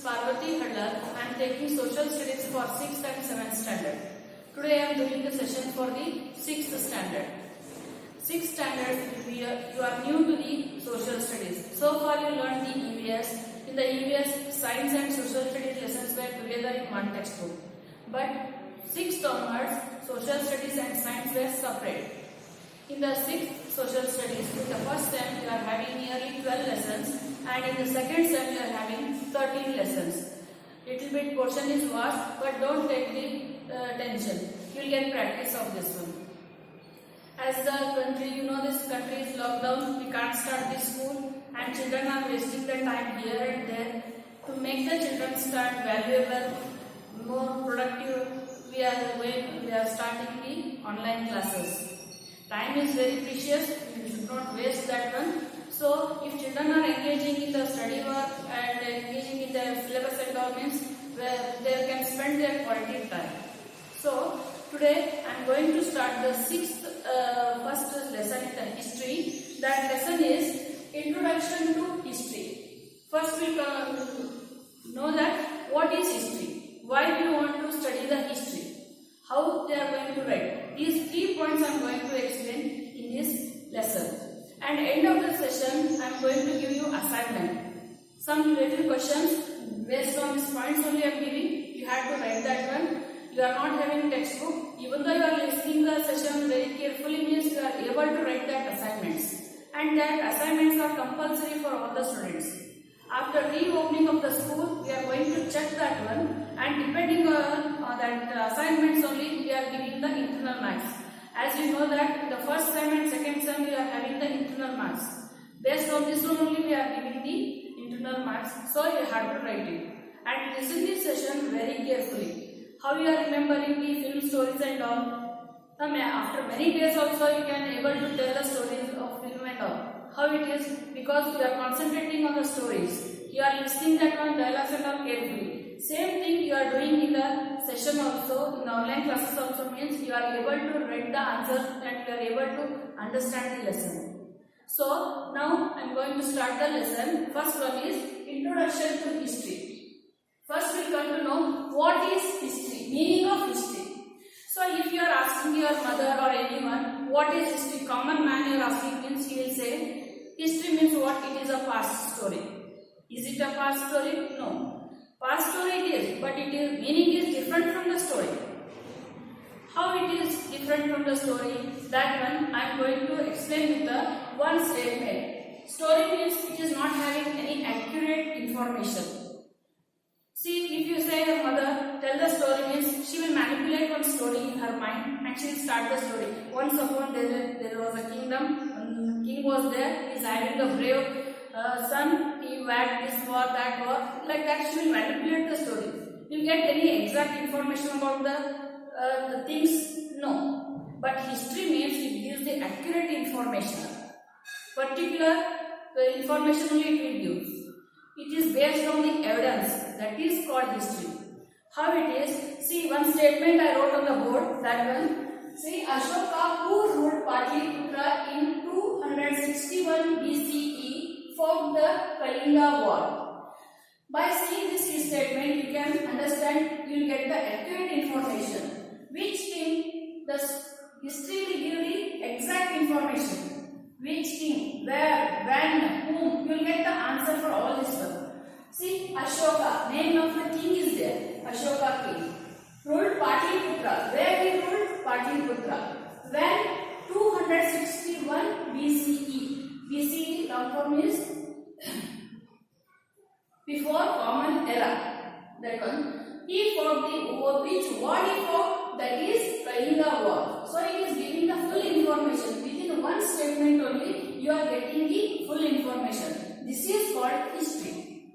Parvati Haddal. I am taking social studies for 6th and 7th standard. Today I am doing the session for the 6th standard. 6th standard, you are new to the social studies. So far you learned the EVS. In the EVS, science and social studies lessons were together in one textbook. But 6th onwards, social studies and science were separate. In the 6th social studies, in the first sem you are having nearly 12 lessons, and in the second sem you are having 13 lessons. Little bit portion is vast, but don't take the tension. You will get practice of this one. As the country, you know, this country is locked down, we can't start the school, and children are wasting their time here and there. To make the children start valuable, more productive, we are starting the online classes. Time is very precious, you should not waste that one. So, if children are engaging in the study work and engaging in the syllabus and all means, where they can spend their quality time. So, today I am going to start the first lesson in the history. That lesson is Introduction to History. First we know that what is history, why do you want to study the history, how they are going to write. These 3 points I am going to explain in this lesson. And end of the session I am going to give you assignment. Some little questions based on these points only I am giving. You have to write that one. You are not having textbook. Even though you are listening the session very carefully, means you are able to write that assignments. And that assignments are compulsory for all the students. After reopening of the school, we are going to check that one, and depending on that assignments only, we are giving the internal marks. As you know that the first sem and second sem we are having the internal marks. Based on this one only we are giving the internal marks. So you have to write it. And listen this session very carefully. How you are remembering the film stories and all. After many days also you can able to tell the stories of film and all. How it is, because you are concentrating on the stories. You are listening that one dialogues and all carefully. Same thing you are doing in the session also, in the online classes also, means you are able to write the answers and you are able to understand the lesson. So now I am going to start the lesson. First one is Introduction to History. First we come to know what is history, meaning of history. So if you are asking your mother or anyone what is history, common man you are asking, means he will say history means what? It is a past story. Is it a past story? No. Past story it is, but it is meaning is different from the story. How it is different from the story? That one I am going to explain with the one statement. Story means it is not having any accurate information. See, if you say your mother tell the story, means she will manipulate one story in her mind and she will start the story. Once upon there was a kingdom, king was there, he is having a brave son, he whacked this war, that war, like that she will manipulate the story. You get any exact information about the things? No. But history means it gives the accurate information. Particular information only it will give. It is based on the evidence, that is called history. How it is? See, one statement I wrote on the board, that one. See, Ashoka, who ruled Patliputra in 261 BCE, fought the Kalinga War. By seeing this statement, you can understand, you will get the accurate information. Which king? The history will give the exact information. Which king, where, when, whom, you will get the answer for all this one. See, Ashoka, name of the king is there, Ashoka king. Ruled Patliputra, where he ruled? Patliputra. When? 261 BCE. BCE long form is before Common Era. That one. He fought the war. Which war he fought? That is Kalinga War. So it is giving the full information. Within one statement only, you are getting the full information. This is called history.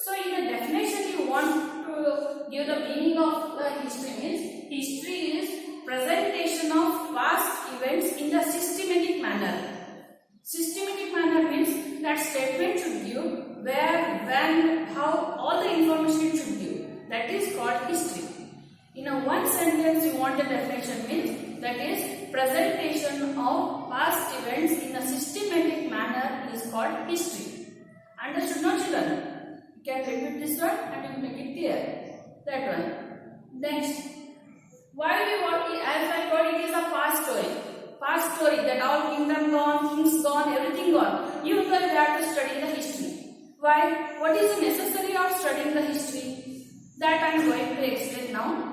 So in the definition you want to give the meaning of the history means, history is presentation of past events in the systematic manner. Systematic manner means that statement should give where, when, how, all the information it should give. That is called history. In a one sentence you want a definition means, that is presentation of past events in a systematic manner is called history. Understood, no children? can repeat this one and you make it clear. That one. Next, why we want, as I told, it is a past story. Past story that all kingdom gone, kings gone, everything gone. You guys have to study the history. Why? What is the necessity of studying the history? That I am going to explain now.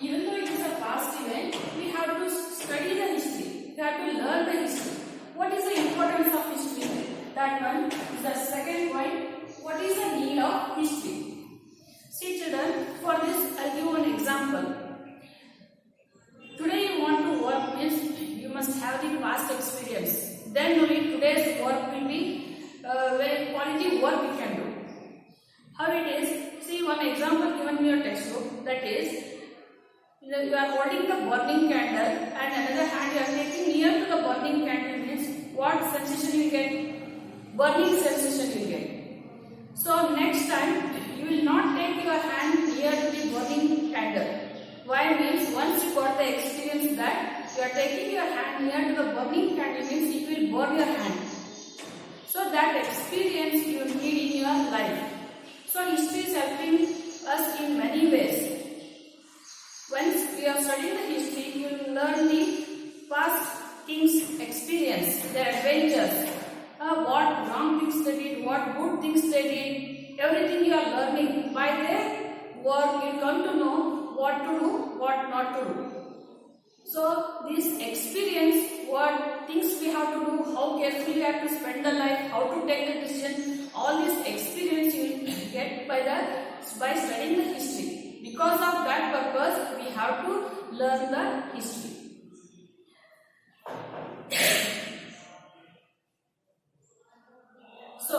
Even though it is a past event, we have to study the history. We have to learn the history. What is the importance of history? That one is the second point. What is the need of history? See children, for this I will give one example. Today you want to work means you must have the past experience. Then only today's work will be very quality work we can do. How it is? See one example given in your textbook. That is, you are holding the burning candle and another hand you are taking near to the burning candle means what sensation you get? Burning sensation you get. So next time you will not take your hand near to the burning candle. Why means once you got the experience that you are taking your hand near to the burning candle means it will burn your hand. So that experience you need in your life. So history is helping us in many ways. Once we are studying the history, you will learn the past kings' experience, their adventures, what wrong things they did, what good things they did, everything you are learning. By their work, you come to know what to do, what not to do. So this experience, what things we have to do, how carefully we have to spend the life, how to take the decision, all this experience you will get by studying the history. Because of that purpose, we have to learn the history. So,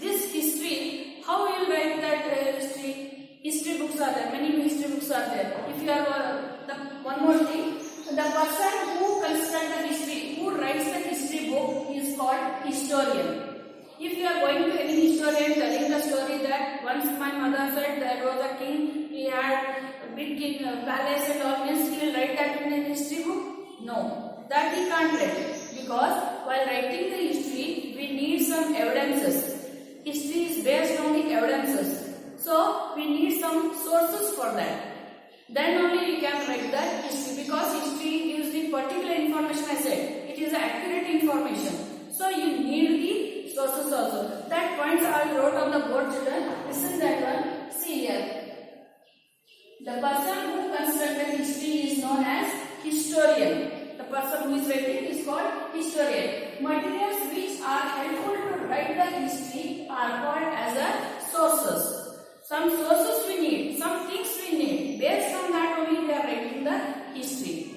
this history, how will you write that history? History books are there, many history books are there. If you are, one more thing, the person who constructs the history, who writes the history book is called historian. If you are going to any historian telling the story that once my mother said there was a king, he had a big king palace and all, means he will write that in a history book? No, that he can't write. Because while writing the history, we need some evidences. History is based on the evidences. So, we need some sources for that. Then only we can write that history, because history gives the particular information I said. It is accurate information. So, you need the sources also. That points I wrote on the board, children. Listen that one. See here. The person who constructed history is known as historian. The person who is writing is called historian. Materials which are helpful to write the history are called as a sources. Some sources we need, some things we need. Based on that only we are writing the history.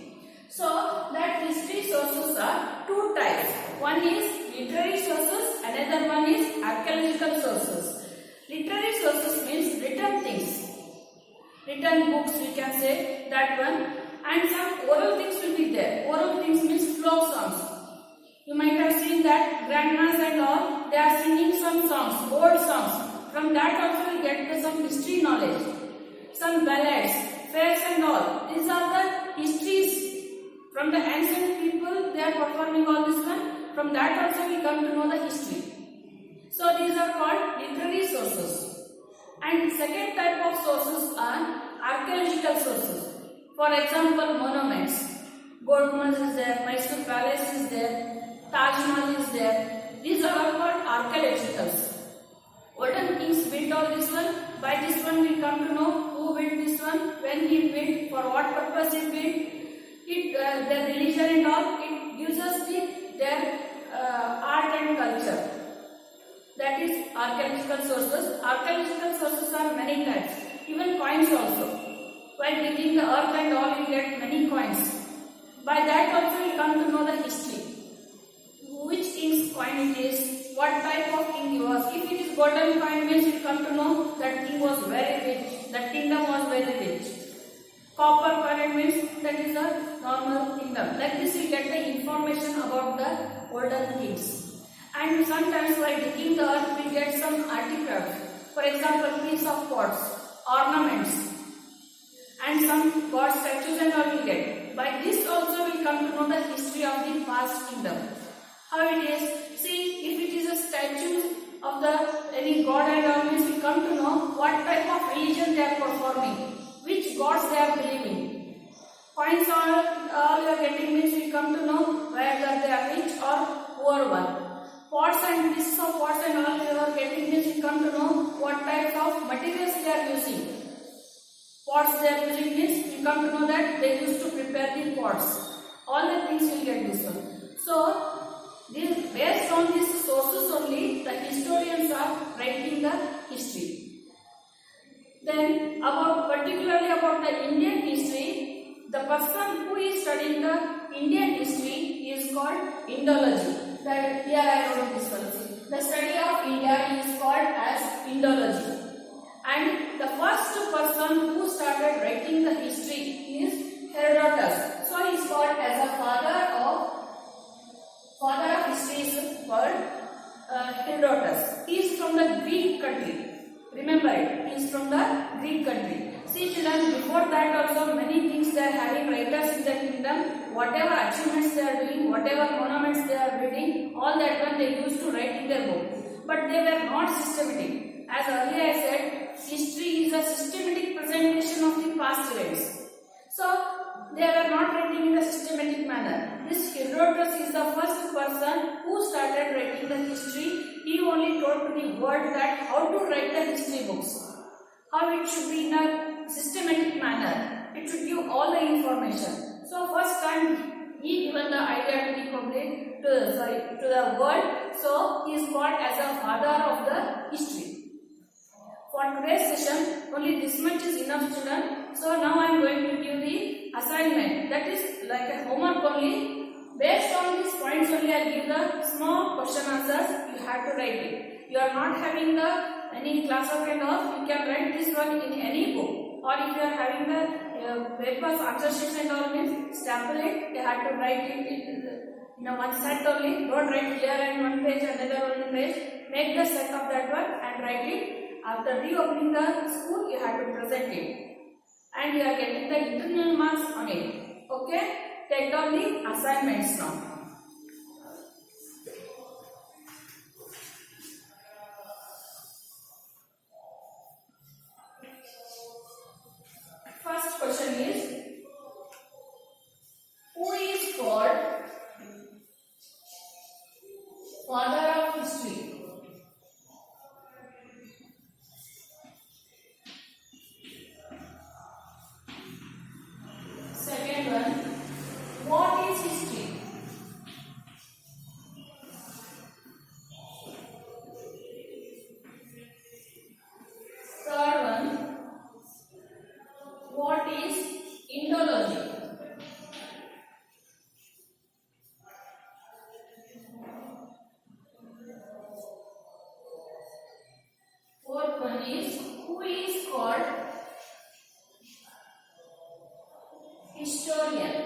So that history sources are two types. One is literary sources, another one is archaeological sources. Literary sources means written things. Written books we can say, that one. And some oral things will be there. Oral things means folk songs. You might have seen that grandmas and all, they are singing some songs, old songs. From that also we get some history knowledge. Some ballads, fairs and all. These are the histories. From the ancient people, they are performing all this one. From that also we come to know the history. So these are called literary sources. And second type of sources are archaeological sources. For example, monuments. Golconda is there, Mysore Palace is there, Taj Mahal is there. These are all called archaeologicals. Olden kings built all this one. By this one we come to know who built this one, when he built, for what purpose he built, their religion and all. It gives us their art and culture. That is archaeological sources. Archaeological sources are many types. Even coins also. While digging the earth and all, you get many coins. By that also we come to know the history. Which king's coin it is, what type of king he was. If it is golden coin means you come to know that king was very rich, that kingdom was very rich. Copper coin means that is a normal kingdom. Like this we get the information about the olden kings. And sometimes while digging the earth we get some artifacts. For example, piece of pots, ornaments, and some god statues and all we get. By this also we come come to know the history of the past kingdom. How it is? See, if it is a statue of the any god and all means, we come to know what type of religion they are performing, which gods they are believing. Coins all you are getting means we come to know whether they are rich or poor one. Pots and pieces of pots and all you are getting means we come to know what type of materials they are using. Pots they are using means we come to know that they used to prepare the pots. All the things you will get this one. So based on these sources only, the historians are writing the history. Then particularly about the Indian history, the person who is studying the Indian history is called Indology. That here I wrote this one. The study of India is called as Indology. And the first person who started writing the history is Herodotus. So he is called as a father of history is called Herodotus. He is from the Greek country. Remember it. He is from the Greek country. See children, before that also many things they are having writers in the kingdom. Whatever achievements they are doing, whatever monuments they are building, all that one they used to write in their book. But they were not systematic. As earlier I said, history is a systematic presentation of the past events. So they were not writing in a systematic manner. This Herodotus is the first person who started writing the history. He only told to the world that how to write the history books, how it should be in a systematic manner. It should give all the information. So first time he given the idea to the public, to the world. So he is called as a father of the history. For today's session, only this much is enough, children. So now I am going to give the assignment. That is like a homework only. Based on these points only, I give the small question answers. You have to write it. You are not having any class work and all. You can write this one in any book. Or if you are having the papers, answer sheets and all means staple it. You have to write it in one set only. Don't write here and one page, another one page. Make the set of that one and write it. After reopening the school, you have to present it. And you are getting the internal marks on it. Okay? Take down the assignments now. First question is, who is called father of history? Second one, what is history? Third one, what is Indology? Fourth one is, who is called historian?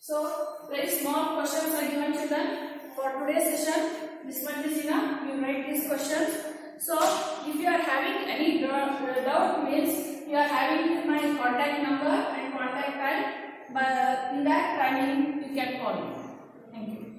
So, very small questions are given, children. For today's session, this much is enough. You write these questions. So, if you are having any doubt means you are having my contact number and contact time. But in that timing, you can call me. Thank you.